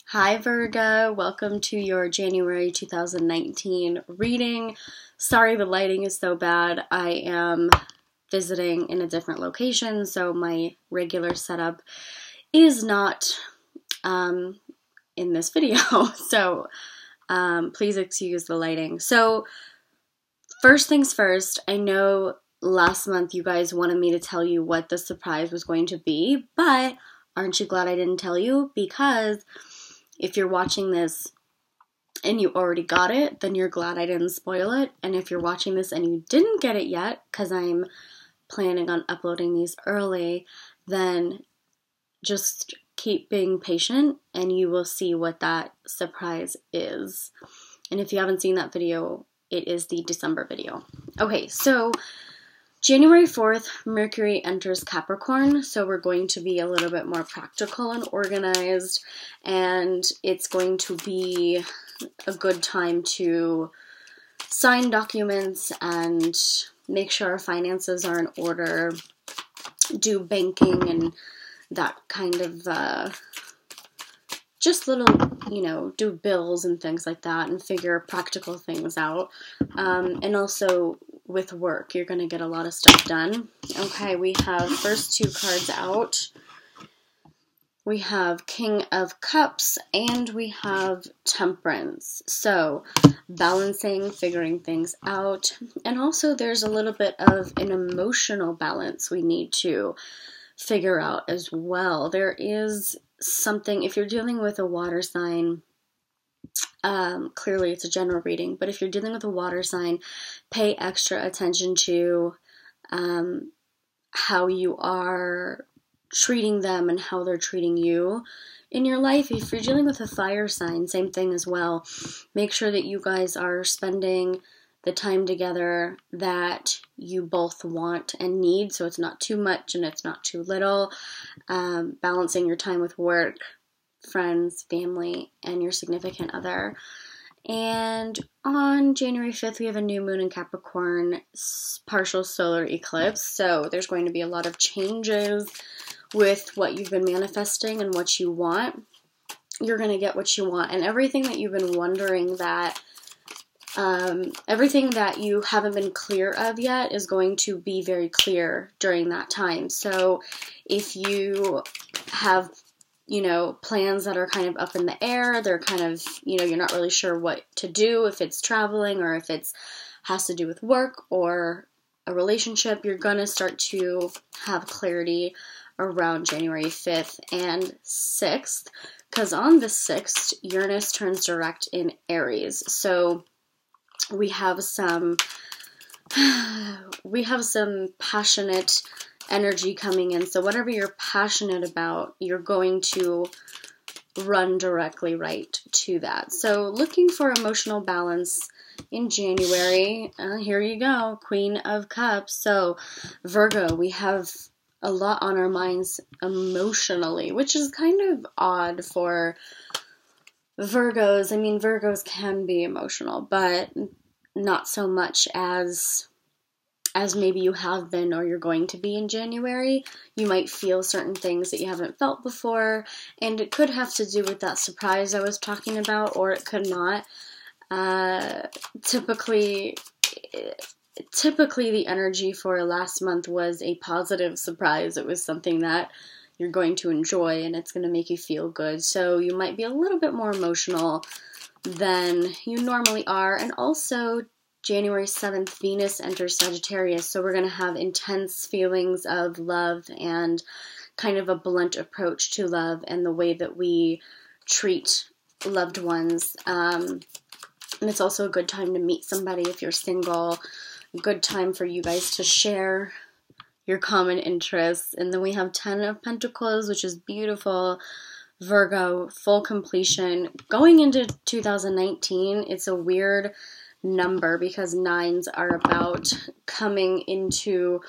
Hi Virgo, welcome to your January 2019 reading. Sorry the lighting is so bad. I am visiting in a different location, so my regular setup is not in this video. So please excuse the lighting. So first things first, I know last month you guys wanted me to tell you what the surprise was going to be, but aren't you glad I didn't tell you? Because if you're watching this and you already got it, then you're glad I didn't spoil it. And if you're watching this and you didn't get it yet, because I'm planning on uploading these early, then just keep being patient and you will see what that surprise is. And if you haven't seen that video, it is the December video. Okay, so January 4th, Mercury enters Capricorn, so we're going to be a little bit more practical and organized, and it's going to be a good time to sign documents and make sure our finances are in order, do banking and that kind of, just little, do bills and things like that and figure practical things out, and also with work, you're going to get a lot of stuff done. Okay, we have first two cards out. We have King of Cups and we have Temperance. So, balancing, figuring things out. And also there's a little bit of an emotional balance we need to figure out as well. There is something, if you're dealing with a water sign, clearly it's a general reading, but if you're dealing with a water sign, pay extra attention to how you are treating them and how they're treating you in your life. If you're dealing with a fire sign, same thing as well. Make sure that you guys are spending the time together that you both want and need, so it's not too much and it's not too little. Balancing your time with work, friends, family, and your significant other. And on January 5th, we have a new moon in Capricorn, partial solar eclipse. So there's going to be a lot of changes with what you've been manifesting and what you want. You're going to get what you want. And everything that you've been wondering that, everything that you haven't been clear of yet is going to be very clear during that time. So if you have plans that are kind of up in the air, they're kind of, you're not really sure what to do, if it's traveling or if it's has to do with work or a relationship, you're going to start to have clarity around January 5th and 6th, because on the 6th, Uranus turns direct in Aries. So we have some passionate energy coming in. So whatever you're passionate about, you're going to run directly right to that. So looking for emotional balance in January, here you go, Queen of Cups. So Virgo, we have a lot on our minds emotionally, which is kind of odd for Virgos. I mean, Virgos can be emotional, but not so much as maybe you have been or you're going to be in January. You might feel certain things that you haven't felt before, and it could have to do with that surprise I was talking about, or it could not. Typically the energy for last month was a positive surprise. It was something that you're going to enjoy and it's going to make you feel good. So you might be a little bit more emotional than you normally are. And also January 7th, Venus enters Sagittarius, so we're going to have intense feelings of love and kind of a blunt approach to love and the way that we treat loved ones. And it's also a good time to meet somebody if you're single. A good time for you guys to share your common interests. And then we have 10 of Pentacles, which is beautiful. Virgo, full completion. Going into 2019, it's a weird number because 9s are about coming into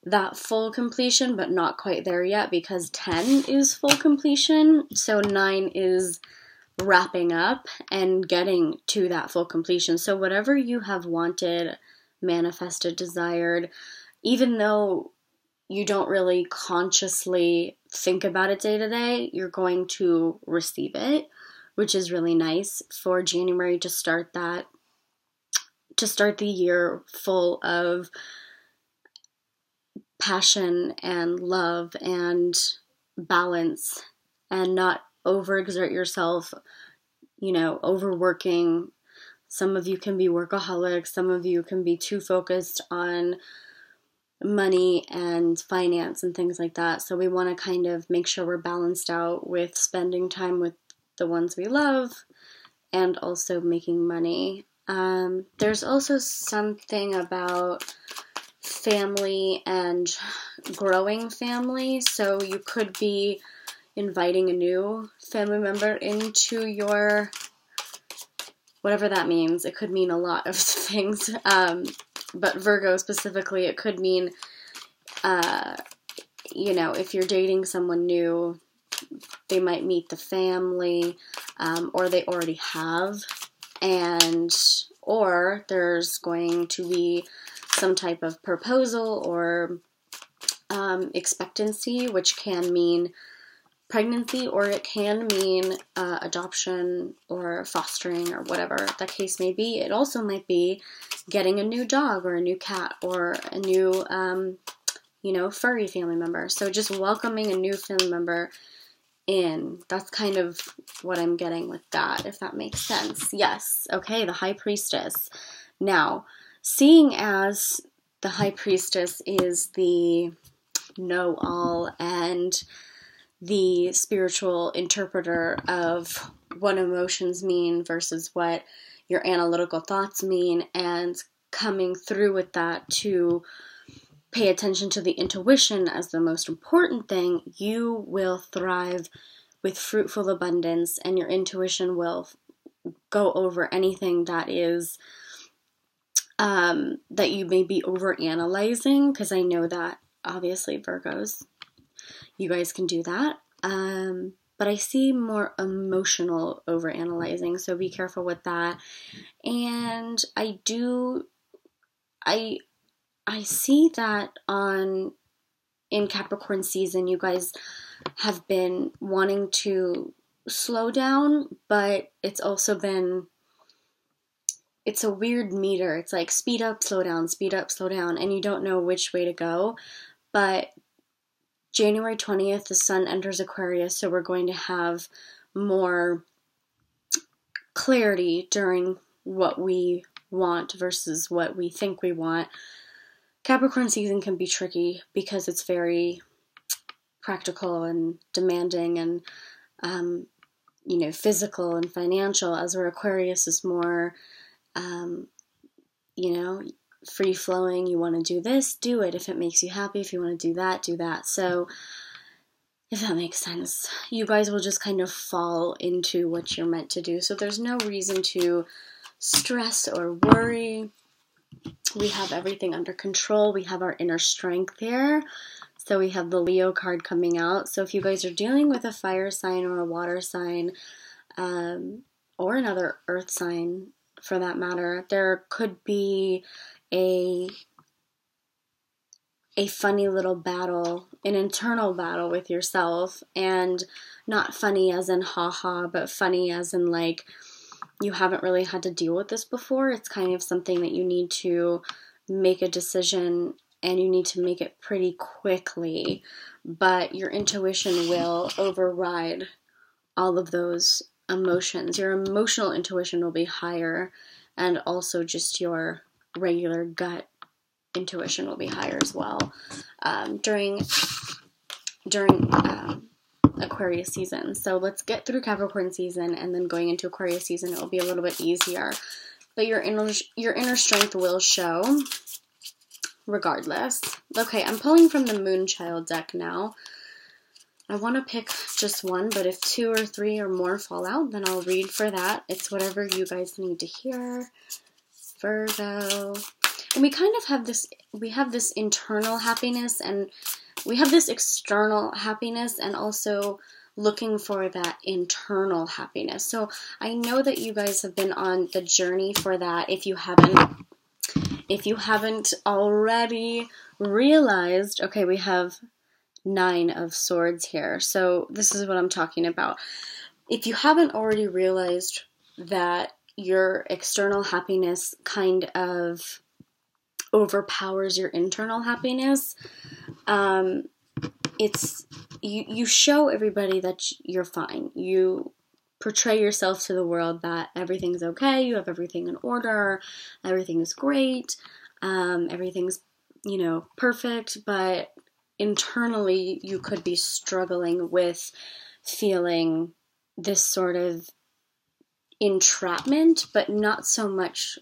that full completion, but not quite there yet because 10 is full completion. So 9 is wrapping up and getting to that full completion. So whatever you have wanted, manifested, desired, even though you don't really consciously think about it day to day, you're going to receive it, which is really nice for January to start the year full of passion and love and balance, and not overexert yourself, overworking. Some of you can be workaholics, some of you can be too focused on money and finance and things like that. So we want to kind of make sure we're balanced out with spending time with the ones we love and also making money. There's also something about family and growing family. So you could be inviting a new family member into your, whatever that means. It could mean a lot of things. But Virgo specifically, it could mean, if you're dating someone new, they might meet the family, or they already have, or there's going to be some type of proposal or expectancy, which can mean pregnancy, or it can mean adoption or fostering or whatever the case may be. It also might be getting a new dog or a new cat or a new, furry family member. So just welcoming a new family member in. That's kind of what I'm getting with that, if that makes sense. Yes. Okay, the High Priestess. Now, seeing as the High Priestess is the know-all and the spiritual interpreter of what emotions mean versus what your analytical thoughts mean, and coming through with that to pay attention to the intuition as the most important thing, you will thrive with fruitful abundance, and your intuition will go over anything that is that you may be over-analyzing, because I know that obviously Virgos, you guys can do that. But I see more emotional over-analyzing, so be careful with that. And I see that in Capricorn season, you guys have been wanting to slow down, but it's also been, it's a weird meter. It's like speed up, slow down, and you don't know which way to go. But January 20th, the sun enters Aquarius, so we're going to have more clarity during what we want versus what we think we want. Capricorn season can be tricky because it's very practical and demanding and, physical and financial, as where Aquarius is more, free-flowing. You want to do this, do it. If it makes you happy, if you want to do that, do that. So, if that makes sense, you guys will just kind of fall into what you're meant to do. So there's no reason to stress or worry. We have everything under control. We have our inner strength here. So we have the Leo card coming out. So if you guys are dealing with a fire sign or a water sign, or another earth sign for that matter, there could be a funny little battle, an internal battle with yourself, and not funny as in haha, but funny as in like you haven't really had to deal with this before. It's kind of something that you need to make a decision, and you need to make it pretty quickly, but your intuition will override all of those emotions. Your emotional intuition will be higher, and also just your regular gut intuition will be higher as well during Aquarius season. So let's get through Capricorn season, and then going into Aquarius season, it will be a little bit easier. But your inner strength will show regardless. Okay, I'm pulling from the Moonchild deck now. I want to pick just one, but if 2 or 3 or more fall out, then I'll read for that. It's whatever you guys need to hear. Virgo. And we kind of have this internal happiness, and we have this external happiness, and also looking for that internal happiness. So I know that you guys have been on the journey for that. If you haven't, If you haven't already realized, okay, we have 9 of Swords here, so this is what I'm talking about. If you haven't already realized that your external happiness kind of overpowers your internal happiness, it's you show everybody that you're fine. You portray yourself to the world that everything's okay, you have everything in order, everything is great, everything's, perfect, but internally you could be struggling with feeling this sort of entrapment, but not so much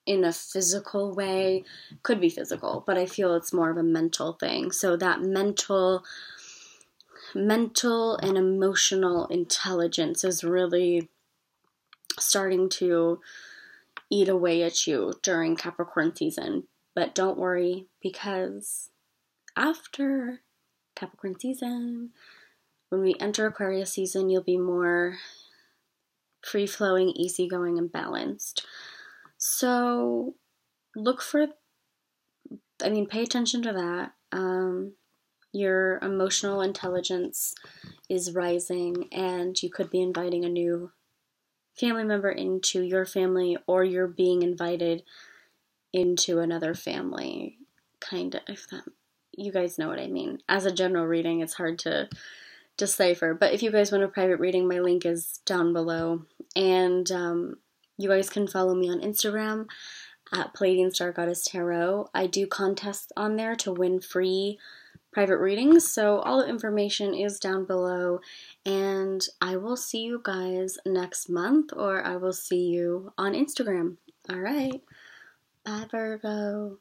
in a physical way. Could be physical, but I feel it's more of a mental thing. So that mental and emotional intelligence is really starting to eat away at you during Capricorn season. But don't worry, because after Capricorn season, when we enter Aquarius season, you'll be more free-flowing, easygoing, and balanced. So pay attention to that. Your emotional intelligence is rising, and you could be inviting a new family member into your family, or you're being invited into another family, kind of, if that, you guys know what I mean. As a general reading, it's hard to decipher, but if you guys want a private reading, my link is down below, and you guys can follow me on Instagram at Palladian Star Goddess Tarot. I do contests on there to win free private readings, so all the information is down below, and I will see you guys next month, or I will see you on Instagram. All right, bye Virgo.